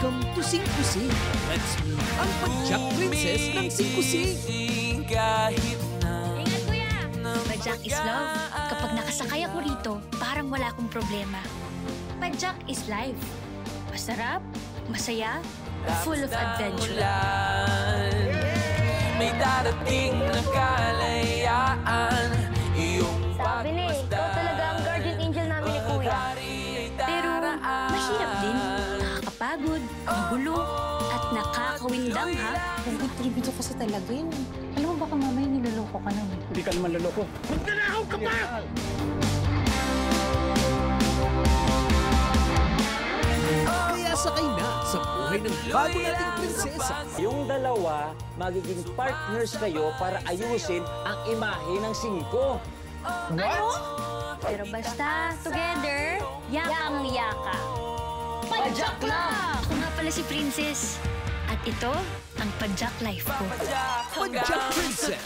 Welcome to Sing-Kusing. Let's meet ang Padjak Princess ng Sing-Kusing. Ingat, kuya! Padjak is love. Kapag nakasakay ako rito, parang wala akong problema. Padjak is life. Masarap, masaya, full of adventure. May darating na kalayaan. Sabi na ikaw talaga ang guardian angel namin ni Kuya. Pero mahirap din. Nakakapagod, magulo, at nakakawindang ha. Nag-contribute kasi talaga yun. Alam mo, baka mamaya niloloko ka na. Hindi ka naman loloko. Magnanakaw ka pa! Kaya sakay na sa buhay ng bago nating prinsesa. Yung dalawa, magiging partners kayo para ayusin ang imahe ng singko. Pero basta, together, yakang-yaka. Padjak na! Ako nga pala si Princess. At ito, ang Padjak life ko. Padjak Princess.